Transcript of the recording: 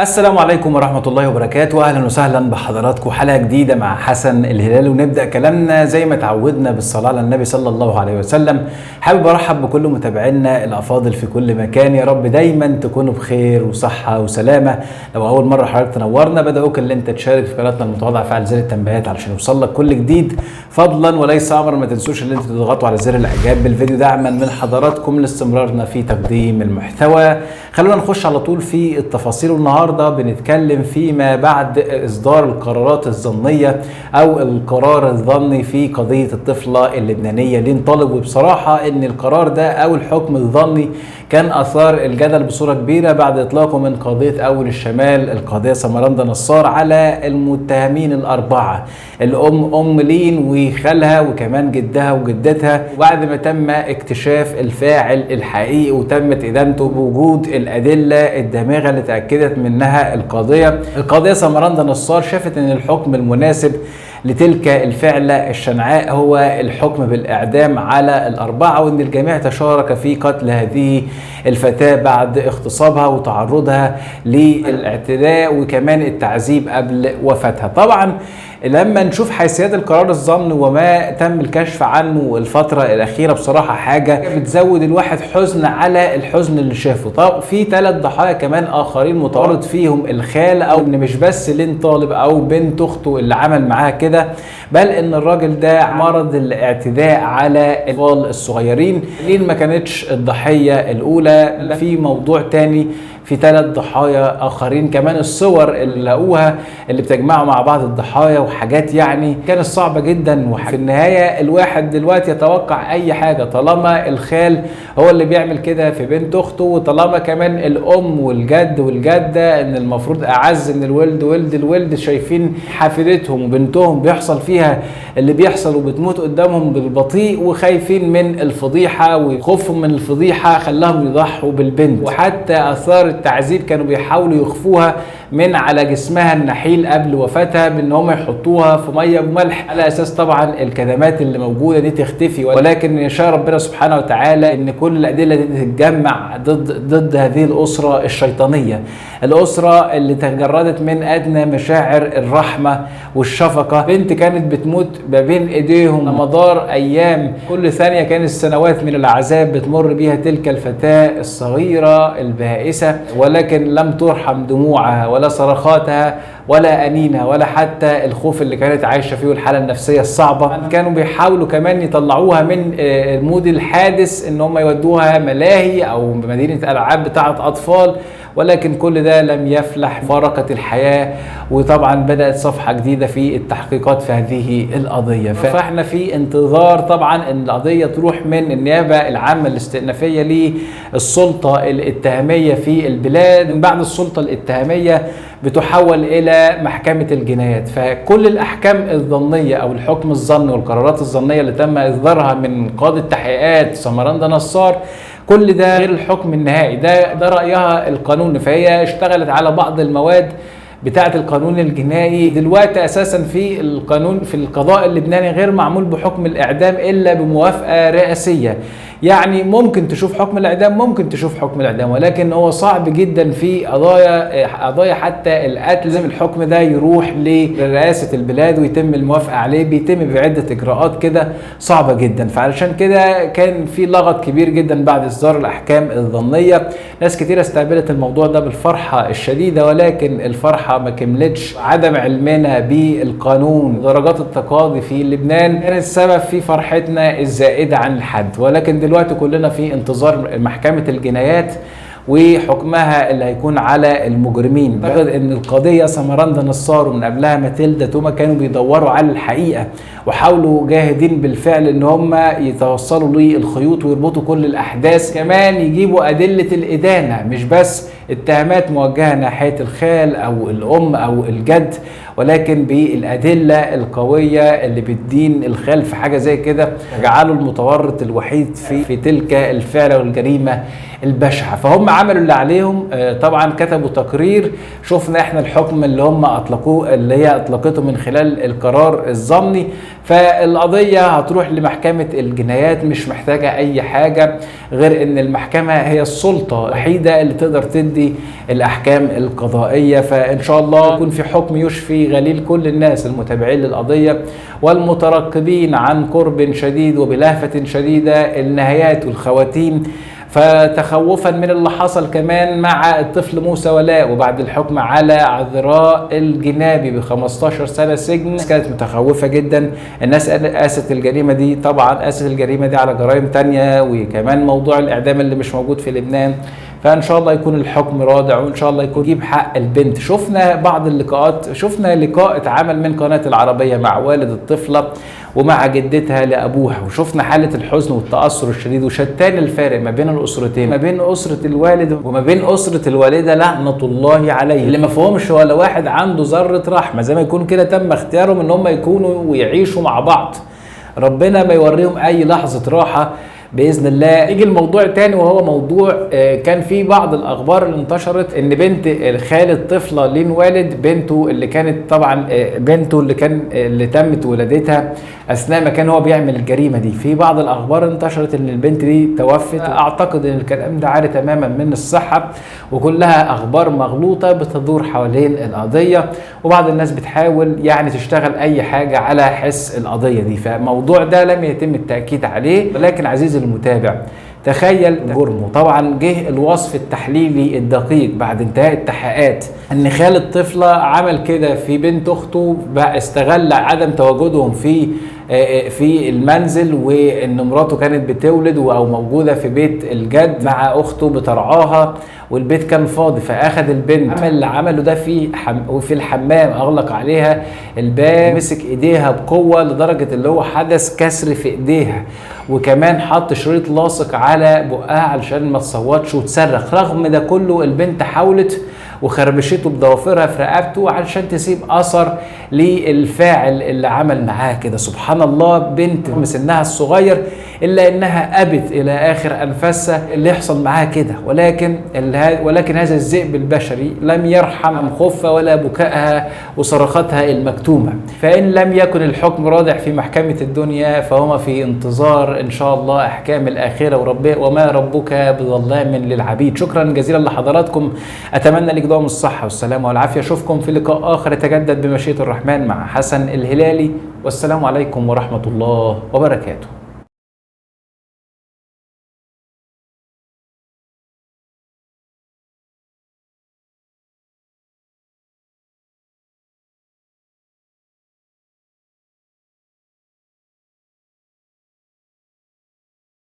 السلام عليكم ورحمة الله وبركاته. أهلا وسهلا بحضراتكم حلقة جديدة مع حسن الهلال، ونبدأ كلامنا زي ما تعودنا بالصلاة على النبي صلى الله عليه وسلم. حابب أرحب بكل متابعينا الأفاضل في كل مكان، يا رب دايما تكونوا بخير وصحة وسلامة. لو أول مرة حضرتك تنورنا بدعوك اللي أنت تشارك في قناتنا المتواضعة، فعل زر التنبيهات علشان يوصل لك كل جديد فضلا وليس أمرا. ما تنسوش ان انتوا تضغطوا على زر الإعجاب بالفيديو دعما من حضراتكم لاستمرارنا في تقديم المحتوى. خلونا نخش على طول في التفاصيل. النهارده بنتكلم فيما بعد إصدار القرارات الظنية أو القرار الظني في قضية الطفلة اللبنانية لين طالب. وبصراحة إن القرار ده أو الحكم الظني كان أثار الجدل بصورة كبيرة بعد إطلاقه من قضية أول الشمال القاضية سمراندا نصار على المتهمين الأربعة، الأم لين وخالها وكمان جدها وجدتها، وبعد ما تم اكتشاف الفاعل الحقيقي وتمت إدانته بوجود الأدلة الدامغة اللي تأكدت منها القاضية سمراندا نصار شافت ان الحكم المناسب لتلك الفعلة الشنعاء هو الحكم بالإعدام على الأربعة، وان الجميع تشارك في قتل هذه الفتاة بعد اغتصابها وتعرضها للاعتداء وكمان التعذيب قبل وفاتها. طبعا لما نشوف حيثيات القرار الظني وما تم الكشف عنه الفترة الأخيرة، بصراحة حاجة بتزود الواحد حزن على الحزن اللي شافه. طب في 3 ضحايا كمان آخرين متعرض فيهم الخال، أو إن مش بس لين طالب أو بنت أخته اللي عمل معاها كده، بل إن الراجل ده عرض الاعتداء على الأطفال الصغيرين. لين ما كانتش الضحية الأولى، في موضوع تاني في 3 ضحايا آخرين كمان. الصور اللي لقوها اللي بتجمعوا مع بعض الضحايا وحاجات يعني كانت صعبة جدا. وفي النهاية الواحد دلوقتي يتوقع أي حاجة طالما الخال هو اللي بيعمل كده في بنت أخته، وطالما كمان الأم والجد والجدة إن المفروض أعز من الولد ولد الولد شايفين حفيدتهم وبنتهم بيحصل فيها اللي بيحصل وبتموت قدامهم بالبطيء، وخايفين من الفضيحة وخوفهم من الفضيحة خلاهم يضحوا بالبنت. وحتى آثار التعذيب كانوا بيحاولوا يخفوها من على جسمها النحيل قبل وفاتها بان هم يحطوها في ميه وملح على اساس طبعا الكدمات اللي موجوده دي تختفي، ولكن يشاء ربنا سبحانه وتعالى ان كل الادله دي تتجمع ضد هذه الاسره الشيطانيه، الاسره اللي تجردت من ادنى مشاعر الرحمه والشفقه. بنت كانت بتموت ما بين ايديهم مدار ايام، كل ثانيه كانت سنوات من العذاب بتمر بيها تلك الفتاه الصغيره البائسه، ولكن لم ترحم دموعها ولا صرخاتها ولا أنينها ولا حتى الخوف اللي كانت عايشة فيه والحالة النفسية الصعبة. كانوا بيحاولوا كمان يطلعوها من المود الحادث ان هم يودوها ملاهي او مدينة ألعاب بتاعة أطفال، ولكن كل ده لم يفلح. فارقت الحياة، وطبعا بدأت صفحة جديدة في التحقيقات في هذه القضية. فاحنا في انتظار طبعا ان القضية تروح من النيابة العامة الاستئنافية للسلطة الاتهامية في البلاد، من بعد السلطة الاتهامية بتحول إلى محكمة الجنايات. فكل الأحكام الظنية أو الحكم الظني والقرارات الظنية اللي تم إصدارها من قاضي التحقيقات سمراندا نصار، كل ده غير الحكم النهائي. ده رأيها القانون. فهي اشتغلت على بعض المواد بتاعة القانون الجنائي. دلوقتي أساسا في القانون في القضاء اللبناني غير معمول بحكم الإعدام إلا بموافقة رئاسية. يعني ممكن تشوف حكم الإعدام، ممكن تشوف حكم الإعدام، ولكن هو صعب جدا في قضايا حتى القتل. لازم الحكم ده يروح لرئاسة البلاد ويتم الموافقة عليه، بيتم بعدة إجراءات كده صعبة جدا. فعلشان كده كان في لغط كبير جدا بعد إصدار الأحكام الظنية. ناس كتير استقبلت الموضوع ده بالفرحة الشديدة، ولكن الفرحة ما كملتش. عدم علمنا بالقانون درجات التقاضي في لبنان كان السبب في فرحتنا الزائدة عن الحد. ولكن دلوقتي كلنا في انتظار محكمة الجنايات وحكمها اللي هيكون على المجرمين. اعتقد ان القضيه سمراندا نصار ومن قبلها ماتيلدا توما كانوا بيدوروا على الحقيقه، وحاولوا جاهدين بالفعل ان هم يتوصلوا للخيوط ويربطوا كل الاحداث، كمان يجيبوا ادله الادانه، مش بس اتهامات موجهه ناحيه الخال او الام او الجد ولكن بالادله القويه اللي بتدين الخال في حاجه زي كده جعله المتورط الوحيد في تلك الفعله والجريمه البشعه. فهم عملوا اللي عليهم. طبعا كتبوا تقرير، شفنا احنا الحكم اللي هم اطلقوه، اللي هي اطلقته من خلال القرار الضمني. فالقضيه هتروح لمحكمه الجنايات، مش محتاجه اي حاجه غير ان المحكمه هي السلطه الوحيده اللي تقدر تدي الاحكام القضائيه. فان شاء الله يكون في حكم يشفي غليل كل الناس المتابعين للقضيه والمترقبين عن قرب شديد وبلهفه شديده النهايات والخواتيم. فتخوفا من اللي حصل كمان مع الطفل موسى ولاء، وبعد الحكم على عذراء الجنابي ب 15 سنة سجن، كانت متخوفة جدا. الناس قاست الجريمة دي، طبعا قاست الجريمة دي على جرائم تانية، وكمان موضوع الإعدام اللي مش موجود في لبنان. فان شاء الله يكون الحكم رادع، وان شاء الله يكون يجيب حق البنت. شفنا بعض اللقاءات، شفنا لقاء اتعمل من قناة العربية مع والد الطفلة ومع جدتها لابوها، وشفنا حالة الحزن والتأثر الشديد، وشتان الفارق ما بين الاسرتين، ما بين اسرة الوالد وما بين اسرة الوالدة لعنة الله عليه، اللي ما فيهمش ولا واحد عنده ذرة رحمة، زي ما يكون كده تم اختيارهم ان هم يكونوا ويعيشوا مع بعض. ربنا ما يوريهم اي لحظة راحة باذن الله. يجي الموضوع تاني، وهو موضوع كان في بعض الاخبار اللي انتشرت ان بنت خالة طفله لين والد بنته، اللي كانت طبعا بنته اللي تمت ولادتها اثناء ما كان هو بيعمل الجريمه دي. في بعض الاخبار انتشرت ان البنت دي توفت. اعتقد ان الكلام ده عاري تماما من الصحه، وكلها اخبار مغلوطه بتدور حوالين القضيه، وبعض الناس بتحاول يعني تشتغل اي حاجه على حس القضيه دي. فالموضوع ده لم يتم التاكيد عليه، ولكن عزيزي المتابع تخيل جرمه. طبعا جه الوصف التحليلي الدقيق بعد انتهاء التحقيقات ان خال الطفله عمل كده في بنت اخته، بقى استغل عدم تواجدهم في المنزل، وان مراته كانت بتولد او موجوده في بيت الجد مع اخته بترعاها، والبيت كان فاضي، فاخذ البنت. عمل اللي عمله ده في الحمام، اغلق عليها الباب، مسك ايديها بقوه لدرجه اللي هو حدث كسر في ايديها، وكمان حط شريط لاصق على بقها علشان ما تصوتش وتصرخ. رغم ده كله البنت حاولت وخربشته بضوافرها في رقبته علشان تسيب اثر للفاعل اللي عمل معاها كده. سبحان الله، بنت مسنها الصغير الا انها ابت الى اخر انفاسها اللي يحصل معاها كده، ولكن هذا الذئب البشري لم يرحم خوفها ولا بكائها وصرخاتها المكتومه. فان لم يكن الحكم رادع في محكمه الدنيا، فهما في انتظار ان شاء الله احكام الاخره، وما ربك بظلام للعبيد. شكرا جزيلا لحضراتكم، اتمنى لك دوام الصحه والسلامه والعافيه. اشوفكم في لقاء اخر يتجدد بمشيئه الرحمن مع حسن الهلالي، والسلام عليكم ورحمه الله وبركاته.